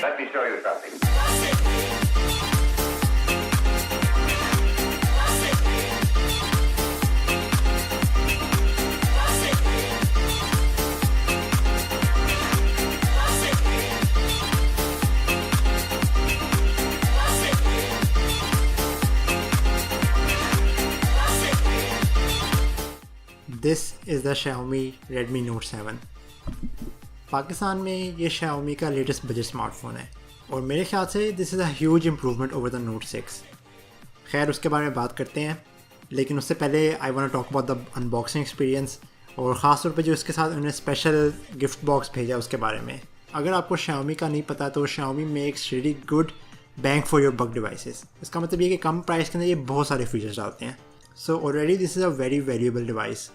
Let me show you something. This is the Xiaomi Redmi Note 7. Pakistan में ये Xiaomi का latest budget smartphone है और मेरे ख्याल से this is a huge improvement over the Note 6. खैर उसके बारे में बात करते हैं, लेकिन उससे पहले I want to talk about the unboxing experience और ख़ास तौर पे जो इसके साथ उन्होंने स्पेशल गिफ्ट बॉक्स भेजा उसके बारे में. अगर आपको Xiaomi का नहीं पता तो Xiaomi makes really good bang for your bug devices. इसका मतलब ये कि कम प्राइस के अंदर ये बहुत सारे फीचर्स डालते हैं. So already this is a very valuable device.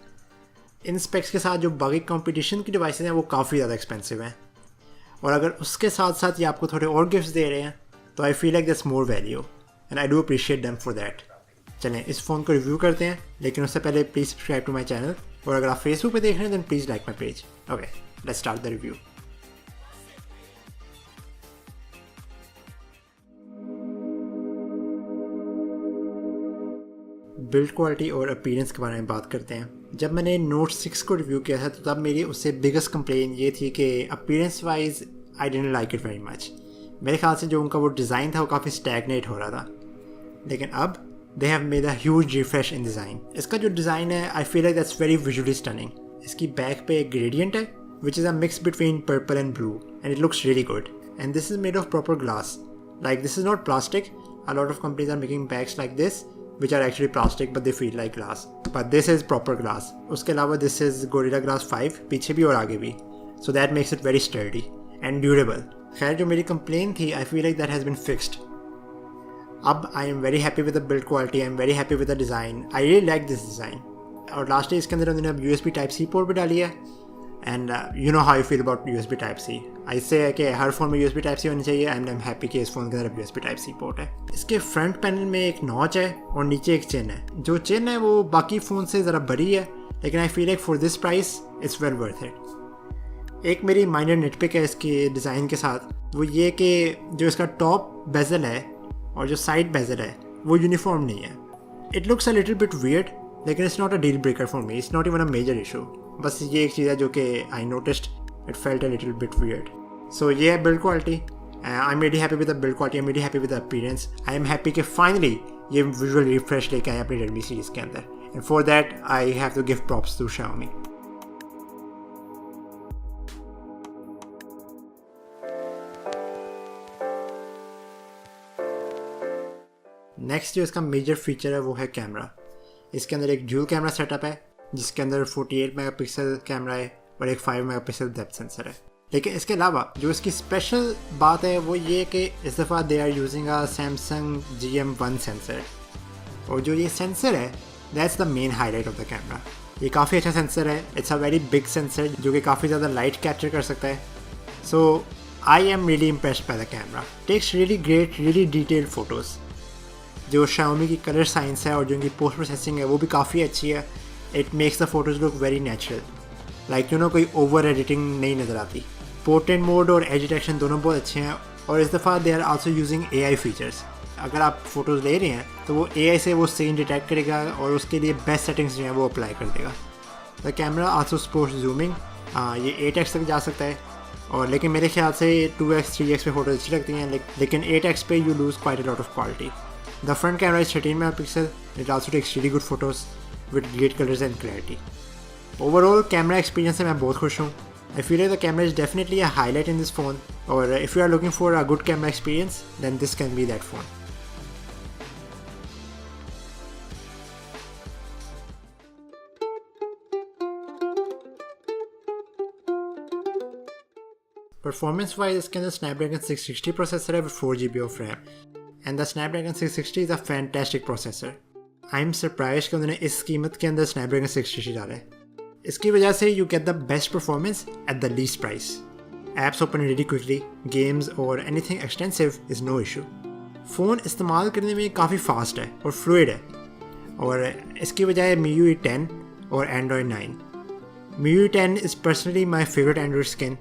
In specs के साथ जो बाकी कंपटीशन की डिवाइसेस हैं वो काफ़ी ज़्यादा एक्सपेंसिव हैं, और अगर उसके साथ साथ ये आपको थोड़े और गिफ्ट्स दे रहे हैं तो आई feel like that's more value and I do appreciate them for that. चलें इस फ़ोन को रिव्यू करते हैं, लेकिन उससे पहले please subscribe to my channel, और अगर आप फेसबुक पे देख रहे हैं then please like my page. Okay, let's start the review. Build quality और अपीयरेंस के बारे में बात करते हैं. जब मैंने Note 6 को रिव्यू किया था तो तब मेरी उससे बिगेस्ट कंप्लेन ये थी कि appearance wise I didn't like it very much. मेरे ख्याल से जो उनका वो डिज़ाइन था वो काफ़ी स्टैगनेट हो रहा था, लेकिन अब they have made a huge refresh in design. इसका जो डिज़ाइन है I feel like that's very visually stunning. इसकी बैक पे एक ग्रेडियंट है which is a mix between purple and blue and it looks really good. And this is made of proper glass. Like this is not plastic. A lot of companies are making bags like this which are actually plastic but they feel like glass, but this is proper glass. उसके अलावा this is Gorilla Glass 5 पीछे भी और आगे भी, so that makes it very sturdy and durable. खैर जो मेरी complaint थी I feel like that has been fixed. अब I am very happy with the build quality, I am very happy with the design. I really like this design. और lastly इसके अंदर उन्होंने अब USB Type-C पोर्ट भी डाली है, and you know how I feel about USB Type-C. I say कि हर phone में USB Type-C होनी चाहिए and I'm happy कि इस फ़ोन के अंदर USB Type-C पोर्ट है. इसके फ्रंट पैनल में एक नॉच है और नीचे एक चिन है. जो चिन है वो बाकी फ़ोन से ज़रा बड़ी है, लेकिन I feel like for this price it's well worth it. एक मेरी माइनर निटपिक है इसके डिज़ाइन के साथ, वो ये कि जो इसका टॉप बेजल है और जो साइड बेजल है वो यूनिफॉर्म नहीं है. It looks a little bit weird, लेकिन it's not a deal breaker for me. It's not even a major issue. बस ये एक चीज़ है जो कि I noticed it felt a little bit weird. So ये है build quality. I am very happy with the build quality. I am very happy with the appearance. I am happy कि फाइनली ये विजुअल रिफ्रेश लेके आए अपनी Redmi series के अंदर, and for that I have to give props to Xiaomi. Next जो इसका major feature है वो है कैमरा. इसके अंदर एक ड्यूल कैमरा सेटअप है जिसके अंदर 48 मेगापिक्सल कैमरा है और एक 5 मेगापिक्सल डेप्थ सेंसर है. लेकिन इसके अलावा जो इसकी स्पेशल बात है वो ये कि इस दफ़ा they are using a Samsung GM1 sensor, और जो ये सेंसर है that's the main highlight of the camera. ये काफ़ी अच्छा सेंसर है. It's a very big sensor जो कि काफ़ी ज़्यादा लाइट कैप्चर कर सकता है. So I am really impressed by the camera. Takes really great, really detailed photos. जो Xiaomi की कलर साइंस है और जो इनकी पोस्ट प्रोसेसिंग है वो भी काफ़ी अच्छी है. It makes the photos look very natural, like you know कोई ओवर एडिटिंग नहीं नज़र आती. पोर्ट्रेट मोड और एज डिटेक्शन दोनों बहुत अच्छे हैं, और इस दफ़ा they are also using AI features. अगर आप फ़ोटोज़ ले रहे हैं तो वो AI से वो सीन डिटेक्ट करेगा और उसके लिए बेस्ट सेटिंग्स जो हैं वो अप्लाई कर देगा. The camera also supports zooming. ये 8x तक जा सकता है, और लेकिन मेरे ख्याल से 2x 3x पे फ़ोटो अच्छी लगती हैं, लेकिन 8x पे you lose quite a lot of quality. The front camera is 13 megapixel. It also takes really good photos with great colors and clarity. Overall, camera experience से मैं बहुत खुश हूँ. I feel like the camera is definitely a highlight in this phone. Or if you are looking for a good camera experience, then this can be that phone. Performance wise, इसके अंदर Snapdragon 660 processor है with 4GB of RAM. And the Snapdragon 660 is a fantastic processor. I am surprised कि उन्होंने इस कीमत के अंदर Snapdragon 660 डाला है. इसकी वजह से you get the best performance at the least price. Apps open really quickly, games or anything extensive is no issue. Phone इस्तेमाल करने में काफ़ी फास्ट है और फ्लूइड है, और इसकी वजह है MIUI 10 और Android 9. MIUI 10 is personally my favorite Android skin.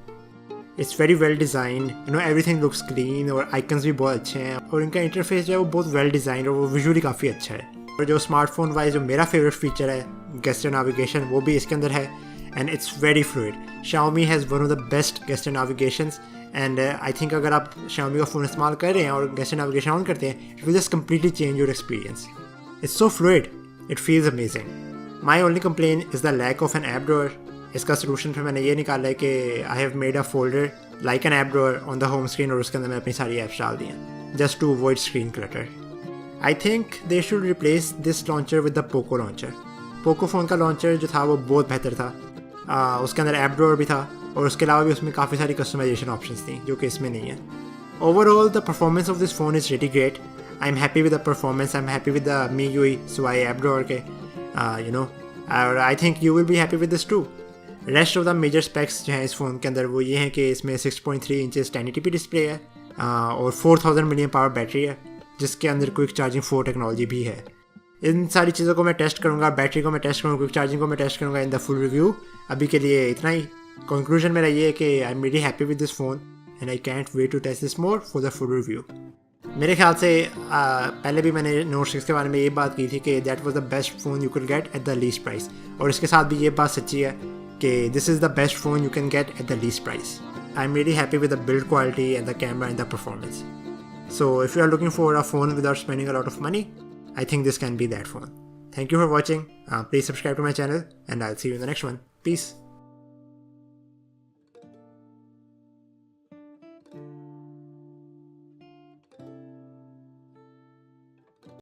It's very well design, everything looks clean और आइकन्स भी बहुत अच्छे हैं और इनका इंटरफेस जो है वो बहुत वेल डिज़ाइन और वो विजुअली काफ़ी अच्छा है। और जो स्मार्टफोन वाइज जो मेरा फेवरेट फीचर है गेस्टर नेविगेशन, वो भी इसके अंदर है and it's very fluid. Xiaomi has one of the best gesture navigations and I think अगर आप Xiaomi का फ़ोन इस्तेमाल कर रहे हैं और गेस्टर नेविगेशन ऑन करते हैं, it will just completely change your experience. It's so fluid, it feels amazing. My only complain is the lack of an app drawer. इसका सोल्यूशन फिर मैंने ये निकाला है कि I have made a folder like an app drawer on the home screen और उसके अंदर मैं अपनी सारी ऐप्स डाल दी हैं just to avoid screen clutter. I think they should replace this launcher with the Poco launcher. Poco phone का लॉन्चर जो था वो बहुत बेहतर था, उसके अंदर ऐप ड्रॉअर भी था और उसके अलावा भी उसमें काफ़ी सारी कस्टमाइजेशन ऑप्शंस थी जो कि इसमें नहीं है। Overall the performance of this phone is really great. I am happy with the performance, I am happy with the MIUI सिवाय ऐप ड्रॉअर के, और I think you will be happy with this too. Rest of the major specs जो हैं इस phone के अंदर वो ये हैं कि इसमें 6.3 इंचेस 1080p डिस्प्ले है और 4000 मिलियन पावर बैटरी है जिसके अंदर क्विक चार्जिंग 4 टेक्नोलॉजी भी है। इन सारी चीज़ों को मैं टेस्ट करूँगा, बैटरी को मैं टेस्ट करूँगा, क्विक चार्जिंग को मैं टेस्ट करूँगा इन द फुल रिव्यू। अभी के लिए इतना ही। कंक्लूजन मेरा ये है कि I am really happy with this phone and I can't wait to test this more for the full review. मेरे ख्याल से पहले भी मैंने Note 6 के बारे में ये बात की थी कि that was the best phone you can get at the least price, और इसके साथ भी ये बात सच्ची है कि this is the best phone you can get at the least price. I am really happy with the build quality and the camera and the performance. So if you are looking for a phone without spending a lot of money, I think this can be that phone. Thank you for watching. Please subscribe to my channel and I'll see you in the next one. Peace.